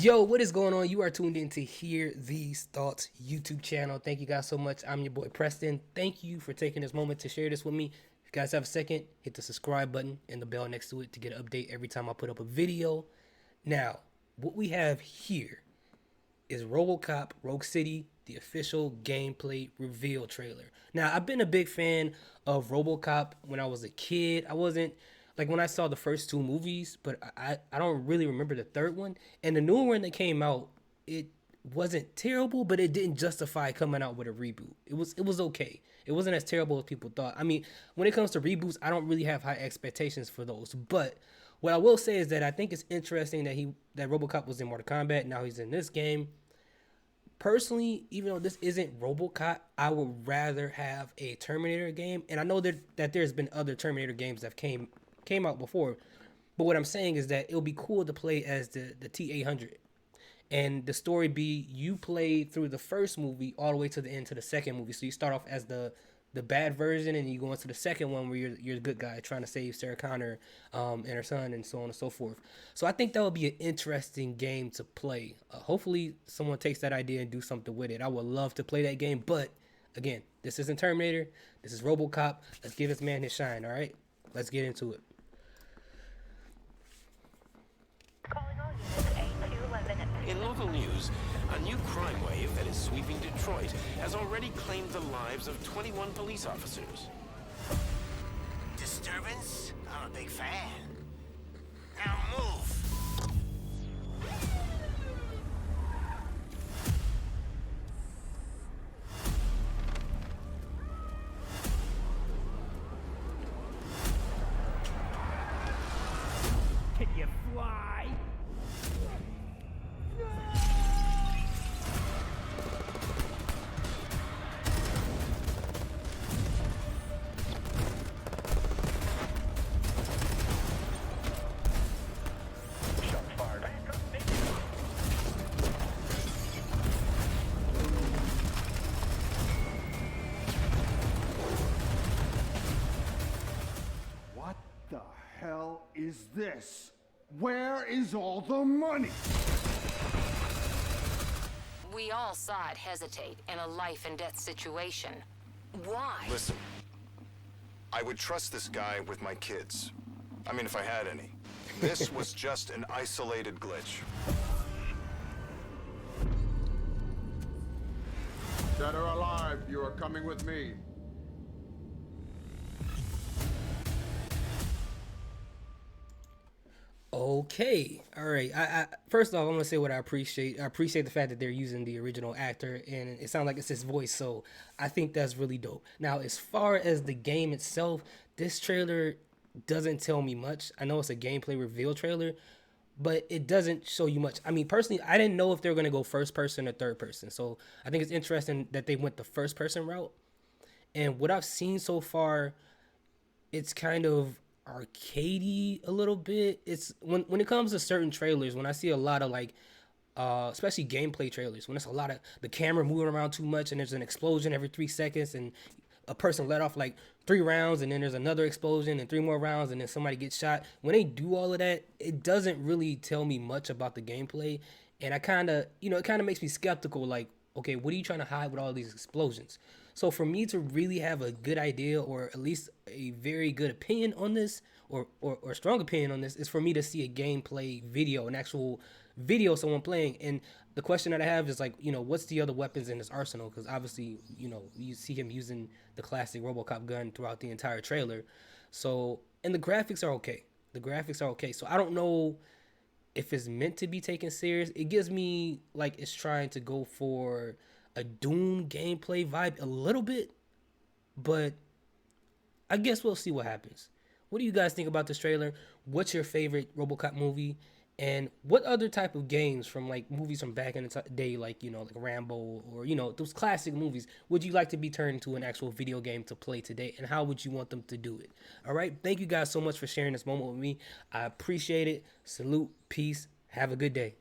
Yo, what is going on? You are tuned in to Hear These Thoughts YouTube channel. Thank you guys so much. I'm your boy Preston. Thank you for taking this moment to share this with me. If you guys have a second, hit the subscribe button and the bell next to it to get an update every time I put up a video. Now, what we have here is Robocop Rogue City, the official gameplay reveal trailer. Now, I've been a big fan of Robocop when I was a kid. I wasn't like when I saw the first two movies, but I don't really remember the third one. And the new one that came out, it wasn't terrible, but it didn't justify coming out with a reboot. It was okay. It wasn't as terrible as people thought. I mean, when it comes to reboots, I don't really have high expectations for those. But what I will say is that I think it's interesting that Robocop was in Mortal Kombat. Now he's in this game. Personally, even though this isn't Robocop, I would rather have a Terminator game. And I know that there's been other Terminator games that came out before. But what I'm saying is that it'll be cool to play as the T-800. And the story be you play through the first movie all the way to the end to the second movie. So you start off as the bad version, and you go into the second one where you're the good guy trying to save Sarah Connor and her son, and so on and so forth. So I think that would be an interesting game to play. Hopefully someone takes that idea and do something with it. I would love to play that game, but again, this isn't Terminator. This is Robocop. Let's give this man his shine, all right? Let's get into it. In local news, a new crime wave that is sweeping Detroit has already claimed the lives of 21 police officers. Disturbance? I'm a big fan. Now move! Can you fly? What the hell is this? Where is all the money? We all saw it hesitate in a life and death situation. Why? Listen, I would trust this guy with my kids. I mean, if I had any. This was just an isolated glitch. Dead or alive, you are coming with me. Okay, all right. I first off, I'm gonna say what I appreciate. I appreciate the fact that they're using the original actor, and it sounds like it's his voice. So I think that's really dope. Now, as far as the game itself, this trailer doesn't tell me much. I know it's a gameplay reveal trailer, but it doesn't show you much. I mean, personally, I didn't know if they were gonna go first person or third person. So I think it's interesting that they went the first person route. And what I've seen so far, it's kind of arcadey a little bit. It's when it comes to certain trailers, when I see a lot of like especially gameplay trailers, when it's a lot of the camera moving around too much and there's an explosion every 3 seconds and a person let off like 3 rounds and then there's another explosion and 3 more rounds and then somebody gets shot. When they do all of that, it doesn't really tell me much about the gameplay, and I kind of, it kind of makes me skeptical, like, okay, what are you trying to hide with all these explosions? So for me to really have a good idea, or at least a very good opinion on this, or strong opinion on this, is for me to see a gameplay video, an actual video of someone playing. And the question that I have is like, what's the other weapons in his arsenal? Because obviously, you see him using the classic Robocop gun throughout the entire trailer. So, and the graphics are okay. The graphics are okay. So I don't know if it's meant to be taken serious. It gives me like it's trying to go for a Doom gameplay vibe a little bit, but I guess we'll see what happens. What do you guys think about this trailer? What's your favorite Robocop movie? And what other type of games from like movies from back in the day, like, like Rambo or, those classic movies, would you like to be turned into an actual video game to play today? And how would you want them to do it? All right. Thank you guys so much for sharing this moment with me. I appreciate it. Salute. Peace. Have a good day.